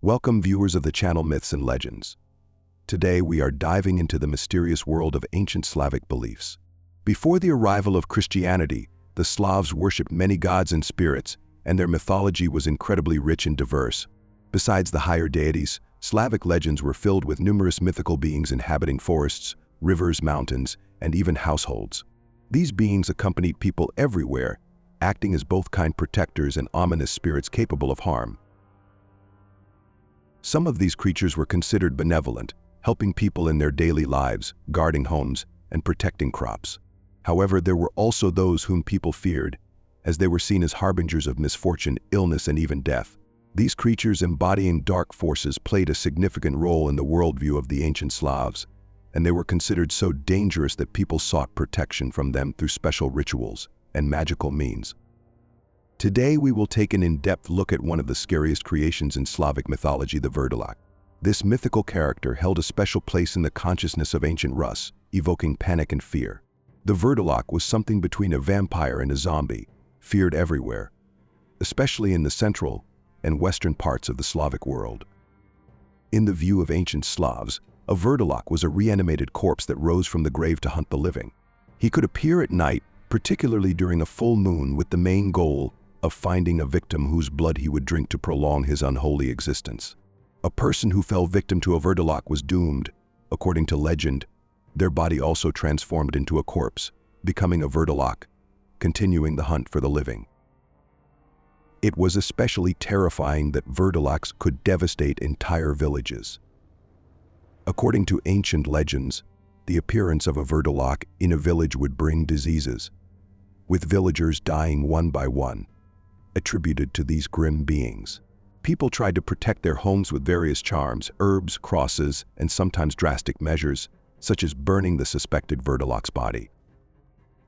Welcome viewers of the channel Myths and Legends. Today we are diving into the mysterious world of ancient Slavic beliefs. Before the arrival of Christianity, the Slavs worshipped many gods and spirits, and their mythology was incredibly rich and diverse. Besides the higher deities, Slavic legends were filled with numerous mythical beings inhabiting forests, rivers, mountains, and even households. These beings accompanied people everywhere, acting as both kind protectors and ominous spirits capable of harm. Some of these creatures were considered benevolent, helping people in their daily lives, guarding homes, and protecting crops. However, there were also those whom people feared, as they were seen as harbingers of misfortune, illness, and even death. These creatures embodying dark forces played a significant role in the worldview of the ancient Slavs, and they were considered so dangerous that people sought protection from them through special rituals and magical means. Today we will take an in-depth look at one of the scariest creations in Slavic mythology, the Vurdalak. This mythical character held a special place in the consciousness of ancient Rus, evoking panic and fear. The Vurdalak was something between a vampire and a zombie, feared everywhere, especially in the central and western parts of the Slavic world. In the view of ancient Slavs, a Vurdalak was a reanimated corpse that rose from the grave to hunt the living. He could appear at night, particularly during a full moon, with the main goal of finding a victim whose blood he would drink to prolong his unholy existence. A person who fell victim to a Vurdalak was doomed. According to legend, their body also transformed into a corpse, becoming a Vurdalak, continuing the hunt for the living. It was especially terrifying that Vurdalaks could devastate entire villages. According to ancient legends, the appearance of a Vurdalak in a village would bring diseases, with villagers dying one by one, attributed to these grim beings. People tried to protect their homes with various charms, herbs, crosses, and sometimes drastic measures, such as burning the suspected Vurdalak's body.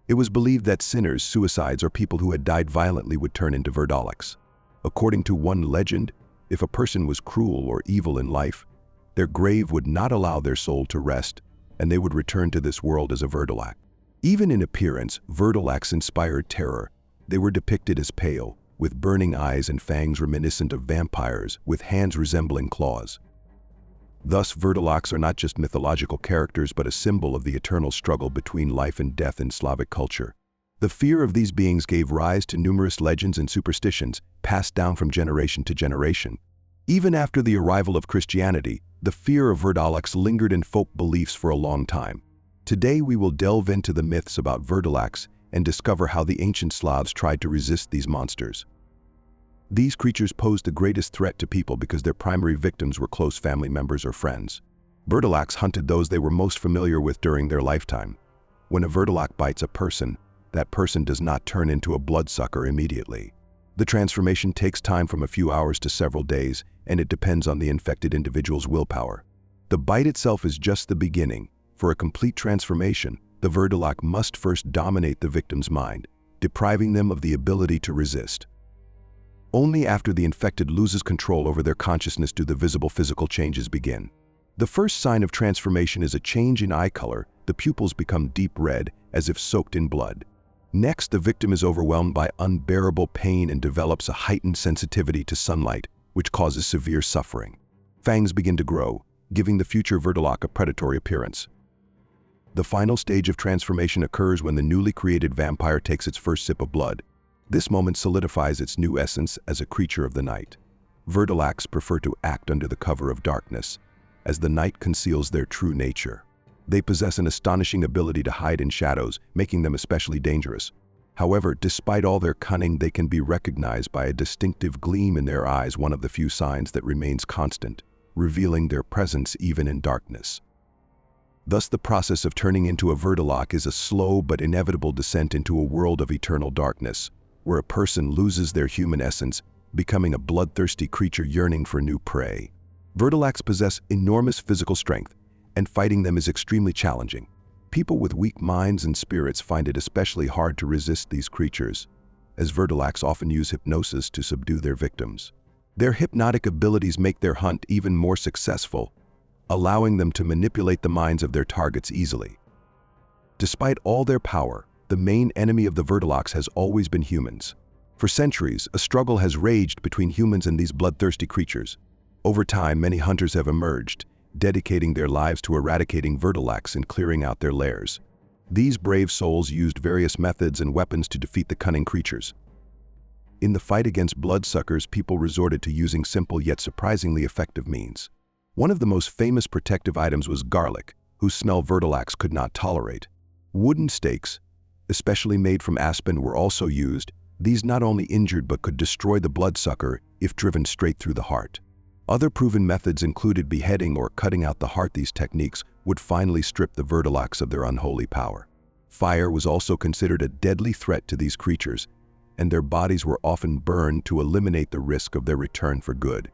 It was believed that sinners, suicides, or people who had died violently would turn into Vurdalaks. According to one legend, if a person was cruel or evil in life, their grave would not allow their soul to rest, and they would return to this world as a Vurdalak. Even in appearance, Vurdalaks inspired terror. They were depicted as pale, with burning eyes and fangs reminiscent of vampires, with hands resembling claws. Thus, Vurdalaks are not just mythological characters but a symbol of the eternal struggle between life and death in Slavic culture. The fear of these beings gave rise to numerous legends and superstitions, passed down from generation to generation. Even after the arrival of Christianity, the fear of Vurdalaks lingered in folk beliefs for a long time. Today we will delve into the myths about Vurdalaks and discover how the ancient Slavs tried to resist these monsters. These creatures posed the greatest threat to people because their primary victims were close family members or friends. Vurdalaks hunted those they were most familiar with during their lifetime. When a Vurdalak bites a person, that person does not turn into a bloodsucker immediately. The transformation takes time from a few hours to several days, and it depends on the infected individual's willpower. The bite itself is just the beginning. For a complete transformation, the Vurdalak must first dominate the victim's mind, depriving them of the ability to resist. Only after the infected loses control over their consciousness do the visible physical changes begin. The first sign of transformation is a change in eye color. The pupils become deep red, as if soaked in blood. Next, the victim is overwhelmed by unbearable pain and develops a heightened sensitivity to sunlight, which causes severe suffering. Fangs begin to grow, giving the future Vurdalak a predatory appearance. The final stage of transformation occurs when the newly created vampire takes its first sip of blood. This moment solidifies its new essence as a creature of the night. Vurdalaks prefer to act under the cover of darkness, as the night conceals their true nature. They possess an astonishing ability to hide in shadows, making them especially dangerous. However, despite all their cunning, they can be recognized by a distinctive gleam in their eyes, one of the few signs that remains constant, revealing their presence even in darkness. Thus, the process of turning into a Vurdalak is a slow but inevitable descent into a world of eternal darkness, where a person loses their human essence, becoming a bloodthirsty creature yearning for new prey. Vurdalaks possess enormous physical strength, and fighting them is extremely challenging. People with weak minds and spirits find it especially hard to resist these creatures, as Vurdalaks often use hypnosis to subdue their victims. Their hypnotic abilities make their hunt even more successful, allowing them to manipulate the minds of their targets easily. Despite all their power, the main enemy of the Vurdalaks has always been humans. For centuries, a struggle has raged between humans and these bloodthirsty creatures. Over time, many hunters have emerged, dedicating their lives to eradicating Vurdalaks and clearing out their lairs. These brave souls used various methods and weapons to defeat the cunning creatures. In the fight against bloodsuckers, people resorted to using simple yet surprisingly effective means. One of the most famous protective items was garlic, whose smell Vurdalaks could not tolerate. Wooden stakes, especially made from aspen, were also used. These not only injured but could destroy the bloodsucker if driven straight through the heart. Other proven methods included beheading or cutting out the heart. These techniques would finally strip the Vurdalaks of their unholy power. Fire was also considered a deadly threat to these creatures, and their bodies were often burned to eliminate the risk of their return for good.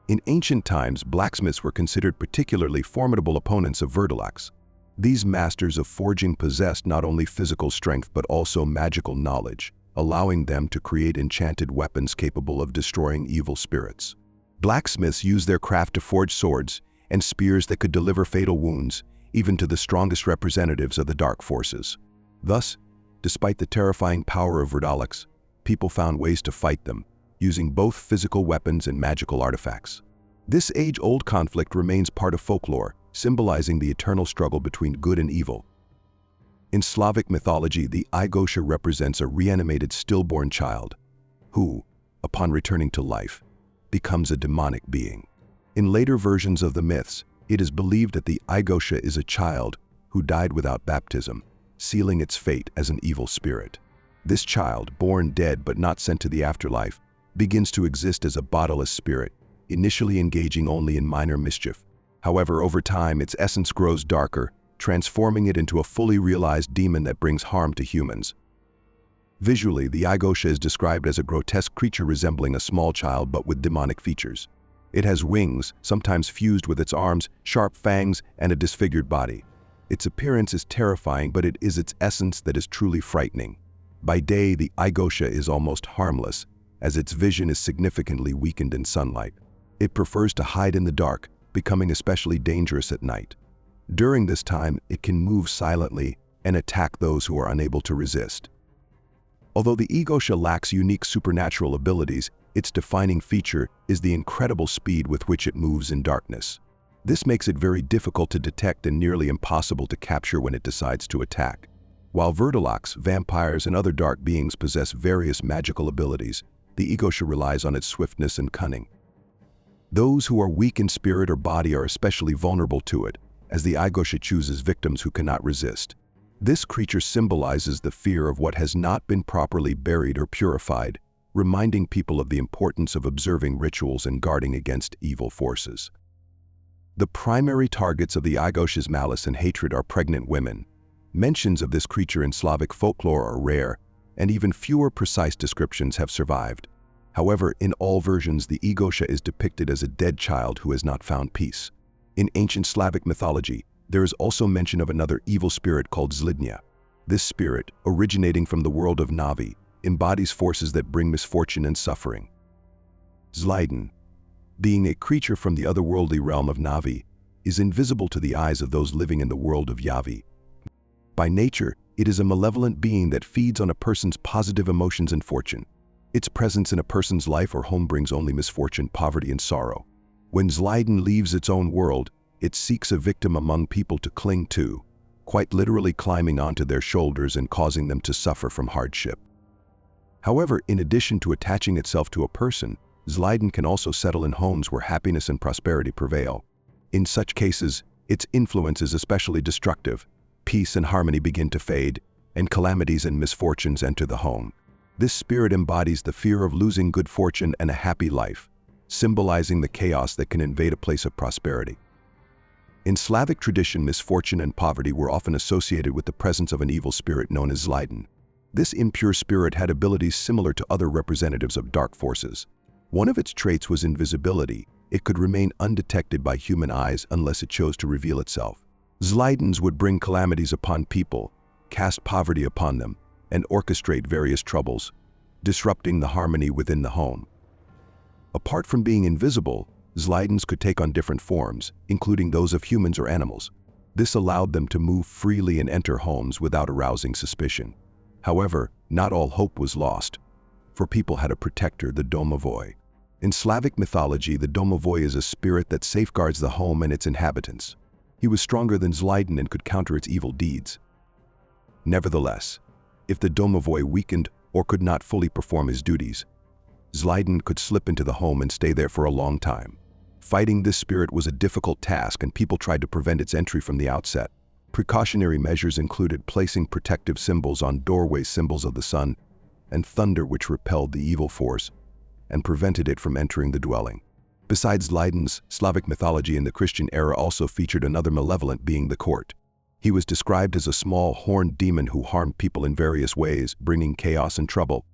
In ancient times, blacksmiths were considered particularly formidable opponents of Vurdalaks. These masters of forging possessed not only physical strength but also magical knowledge, allowing them to create enchanted weapons capable of destroying evil spirits. Blacksmiths used their craft to forge swords and spears that could deliver fatal wounds, even to the strongest representatives of the dark forces. Thus, despite the terrifying power of Vurdalaks, people found ways to fight them, using both physical weapons and magical artifacts. This age-old conflict remains part of folklore, symbolizing the eternal struggle between good and evil. In Slavic mythology, the Igosha represents a reanimated stillborn child, who, upon returning to life, becomes a demonic being. In later versions of the myths, it is believed that the Igosha is a child who died without baptism, sealing its fate as an evil spirit. This child, born dead but not sent to the afterlife, begins to exist as a bodiless spirit, initially engaging only in minor mischief. However, over time, its essence grows darker, transforming it into a fully realized demon that brings harm to humans. Visually, the Igosha is described as a grotesque creature resembling a small child but with demonic features. It has wings, sometimes fused with its arms, sharp fangs, and a disfigured body. Its appearance is terrifying, but it is its essence that is truly frightening. By day, the Igosha is almost harmless, as its vision is significantly weakened in sunlight. It prefers to hide in the dark, becoming especially dangerous at night. During this time, it can move silently and attack those who are unable to resist. Although the Igosha lacks unique supernatural abilities, its defining feature is the incredible speed with which it moves in darkness. This makes it very difficult to detect and nearly impossible to capture when it decides to attack. While Vurdalaks, vampires, and other dark beings possess various magical abilities, the Igosha relies on its swiftness and cunning. Those who are weak in spirit or body are especially vulnerable to it, as the Igosha chooses victims who cannot resist. This creature symbolizes the fear of what has not been properly buried or purified, reminding people of the importance of observing rituals and guarding against evil forces. The primary targets of the Igosha's malice and hatred are pregnant women. Mentions of this creature in Slavic folklore are rare, and even fewer precise descriptions have survived. However, in all versions, the Igosha is depicted as a dead child who has not found peace. In ancient Slavic mythology, there is also mention of another evil spirit called Zliden. This spirit, originating from the world of Navi, embodies forces that bring misfortune and suffering. Zlyden, being a creature from the otherworldly realm of Navi, is invisible to the eyes of those living in the world of Yavi. By nature, it is a malevolent being that feeds on a person's positive emotions and fortune. Its presence in a person's life or home brings only misfortune, poverty, and sorrow. When Zlyden leaves its own world, it seeks a victim among people to cling to, quite literally climbing onto their shoulders and causing them to suffer from hardship. However, in addition to attaching itself to a person, Zlyden can also settle in homes where happiness and prosperity prevail. In such cases, its influence is especially destructive. Peace and harmony begin to fade, and calamities and misfortunes enter the home. This spirit embodies the fear of losing good fortune and a happy life, symbolizing the chaos that can invade a place of prosperity. In Slavic tradition, misfortune and poverty were often associated with the presence of an evil spirit known as Zlyden. This impure spirit had abilities similar to other representatives of dark forces. One of its traits was invisibility. It could remain undetected by human eyes unless it chose to reveal itself. Zlydens would bring calamities upon people, cast poverty upon them, and orchestrate various troubles, disrupting the harmony within the home. Apart from being invisible, Zlydens could take on different forms, including those of humans or animals. This allowed them to move freely and enter homes without arousing suspicion. However, not all hope was lost, for people had a protector, the domovoi. In Slavic mythology, the domovoi is a spirit that safeguards the home and its inhabitants. He was stronger than Zlyden and could counter its evil deeds. Nevertheless, if the domovoi weakened or could not fully perform his duties, Zlyden could slip into the home and stay there for a long time. Fighting this spirit was a difficult task, and people tried to prevent its entry from the outset. Precautionary measures included placing protective symbols on doorways, symbols of the sun and thunder, which repelled the evil force and prevented it from entering the dwelling. Besides Zlyden's, Slavic mythology in the Christian era also featured another malevolent being, the court. He was described as a small, horned demon who harmed people in various ways, bringing chaos and trouble.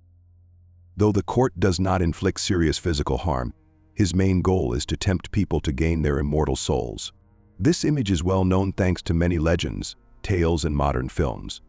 Though the court does not inflict serious physical harm, his main goal is to tempt people to gain their immortal souls. This image is well known thanks to many legends, tales, and modern films.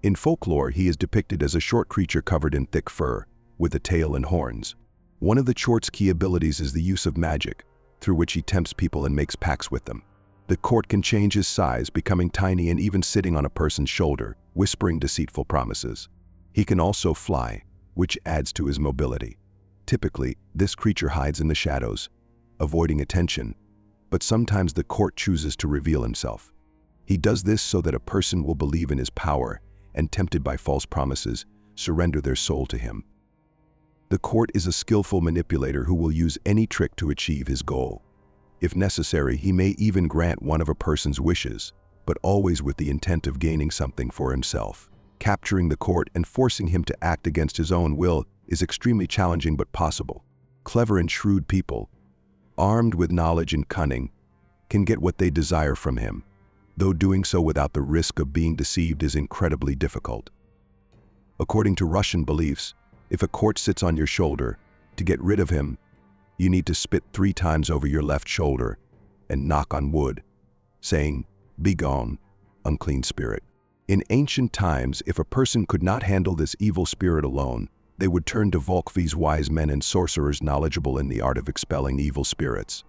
In folklore, he is depicted as a short creature covered in thick fur, with a tail and horns. One of the court's key abilities is the use of magic, through which he tempts people and makes pacts with them. The court can change his size, becoming tiny and even sitting on a person's shoulder, whispering deceitful promises. He can also fly, which adds to his mobility. Typically, this creature hides in the shadows, avoiding attention, but sometimes the court chooses to reveal himself. He does this so that a person will believe in his power and, tempted by false promises, surrender their soul to him. The court is a skillful manipulator who will use any trick to achieve his goal. If necessary, he may even grant one of a person's wishes, but always with the intent of gaining something for himself. Capturing the court and forcing him to act against his own will is extremely challenging but possible. Clever and shrewd people, armed with knowledge and cunning, can get what they desire from him, though doing so without the risk of being deceived is incredibly difficult. According to Russian beliefs, if a court sits on your shoulder, to get rid of him, you need to spit 3 times over your left shoulder and knock on wood, saying, "Be gone, unclean spirit." In ancient times, if a person could not handle this evil spirit alone, they would turn to Volkvi's wise men and sorcerers knowledgeable in the art of expelling evil spirits.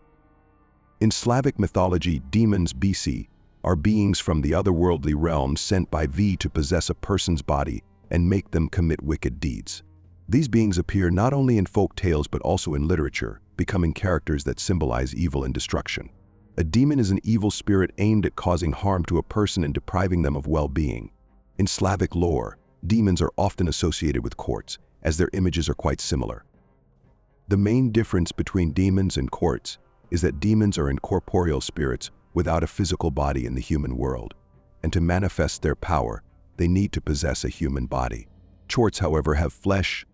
In Slavic mythology, demons BC are beings from the otherworldly realm sent by V to possess a person's body and make them commit wicked deeds. These beings appear not only in folk tales but also in literature, becoming characters that symbolize evil and destruction. A demon is an evil spirit aimed at causing harm to a person and depriving them of well-being. In Slavic lore, demons are often associated with courts, as their images are quite similar. The main difference between demons and courts is that demons are incorporeal spirits without a physical body in the human world, and to manifest their power, they need to possess a human body. Courts, however, have flesh,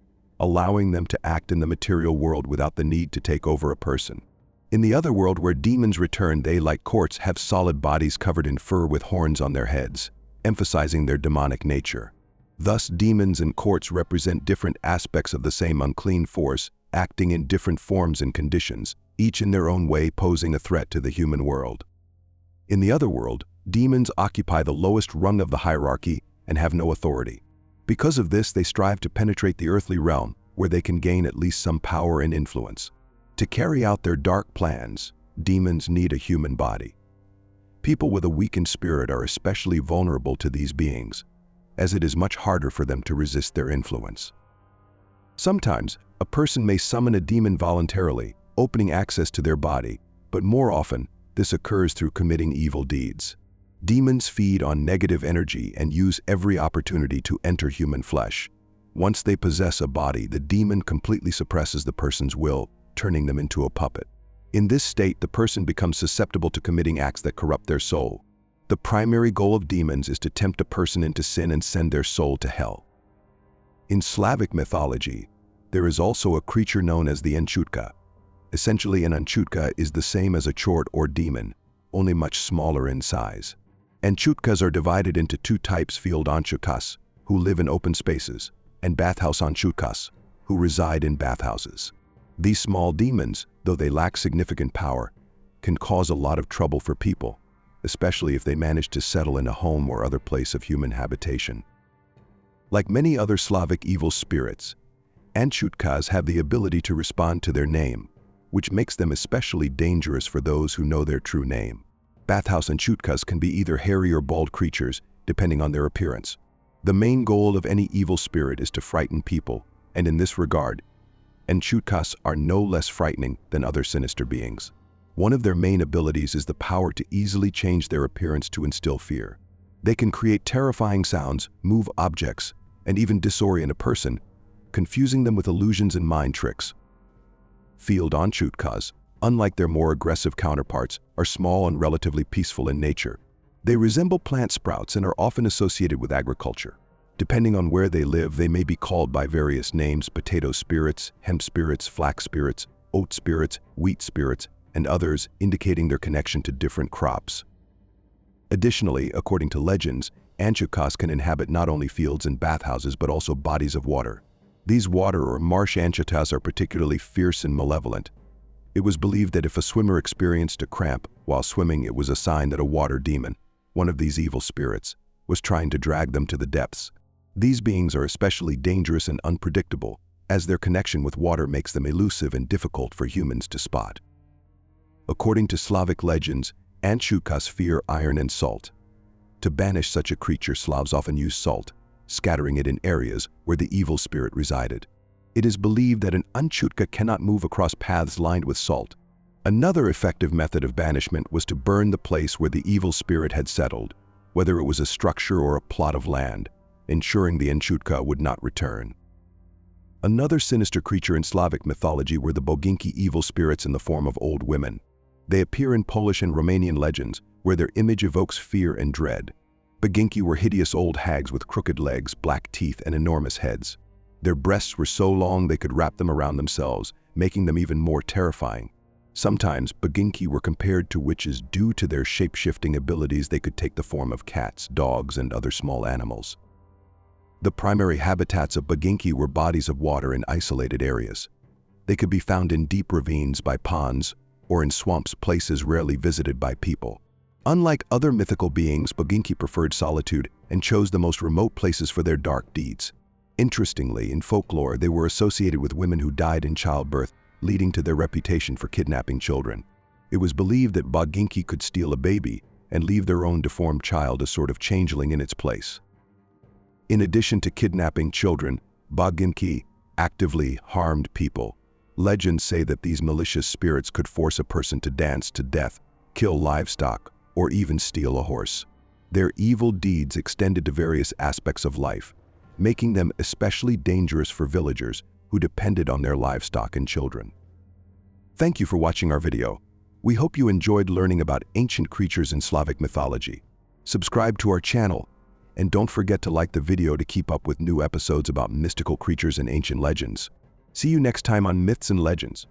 allowing them to act in the material world without the need to take over a person. In the other world where demons return, they, like courts, have solid bodies covered in fur with horns on their heads, emphasizing their demonic nature. Thus, demons and courts represent different aspects of the same unclean force, acting in different forms and conditions, each in their own way posing a threat to the human world. In the other world, demons occupy the lowest rung of the hierarchy and have no authority. Because of this, they strive to penetrate the earthly realm, where they can gain at least some power and influence. To carry out their dark plans, demons need a human body. People with a weakened spirit are especially vulnerable to these beings, as it is much harder for them to resist their influence. Sometimes, a person may summon a demon voluntarily, opening access to their body, but more often, this occurs through committing evil deeds. Demons feed on negative energy and use every opportunity to enter human flesh. Once they possess a body, the demon completely suppresses the person's will, turning them into a puppet. In this state, the person becomes susceptible to committing acts that corrupt their soul. The primary goal of demons is to tempt a person into sin and send their soul to hell. In Slavic mythology, there is also a creature known as the Anchutka. Essentially, an Anchutka is the same as a chort or demon, only much smaller in size. Anchutkas are divided into 2 types: field Anchutkas, who live in open spaces, and bathhouse Anchutkas, who reside in bathhouses. These small demons, though they lack significant power, can cause a lot of trouble for people, especially if they manage to settle in a home or other place of human habitation. Like many other Slavic evil spirits, Anchutkas have the ability to respond to their name, which makes them especially dangerous for those who know their true name. Bathhouse Anchutkas can be either hairy or bald creatures, depending on their appearance. The main goal of any evil spirit is to frighten people, and in this regard, Anchutkas are no less frightening than other sinister beings. One of their main abilities is the power to easily change their appearance to instill fear. They can create terrifying sounds, move objects, and even disorient a person, confusing them with illusions and mind tricks. Field Anchutkas, unlike their more aggressive counterparts, are small and relatively peaceful in nature. They resemble plant sprouts and are often associated with agriculture. Depending on where they live, they may be called by various names: potato spirits, hemp spirits, flax spirits, oat spirits, wheat spirits, and others, indicating their connection to different crops. Additionally, according to legends, Anchutkas can inhabit not only fields and bathhouses but also bodies of water. These water or marsh Anchutkas are particularly fierce and malevolent. It was believed that if a swimmer experienced a cramp while swimming, it was a sign that a water demon, one of these evil spirits, was trying to drag them to the depths. These beings are especially dangerous and unpredictable, as their connection with water makes them elusive and difficult for humans to spot. According to Slavic legends, Anchutkas fear iron and salt. To banish such a creature, Slavs often use salt, scattering it in areas where the evil spirit resided. It is believed that an Anchutka cannot move across paths lined with salt. Another effective method of banishment was to burn the place where the evil spirit had settled, whether it was a structure or a plot of land, ensuring the Anchutka would not return. Another sinister creature in Slavic mythology were the Boginki evil spirits in the form of old women. They appear in Polish and Romanian legends, where their image evokes fear and dread. Boginki were hideous old hags with crooked legs, black teeth, and enormous heads. Their breasts were so long they could wrap them around themselves, making them even more terrifying. Sometimes, Boginki were compared to witches due to their shape-shifting abilities. They could take the form of cats, dogs, and other small animals. The primary habitats of Boginki were bodies of water in isolated areas. They could be found in deep ravines by ponds or in swamps, places rarely visited by people. Unlike other mythical beings, Boginki preferred solitude and chose the most remote places for their dark deeds. Interestingly, in folklore, they were associated with women who died in childbirth, leading to their reputation for kidnapping children. It was believed that Boginki could steal a baby and leave their own deformed child, a sort of changeling, in its place. In addition to kidnapping children, Boginki actively harmed people. Legends say that these malicious spirits could force a person to dance to death, kill livestock, or even steal a horse. Their evil deeds extended to various aspects of life, making them especially dangerous for villagers who depended on their livestock and children. Thank you for watching our video. We hope you enjoyed learning about ancient creatures in Slavic mythology. Subscribe to our channel, and don't forget to like the video to keep up with new episodes about mystical creatures and ancient legends. See you next time on Myths and Legends.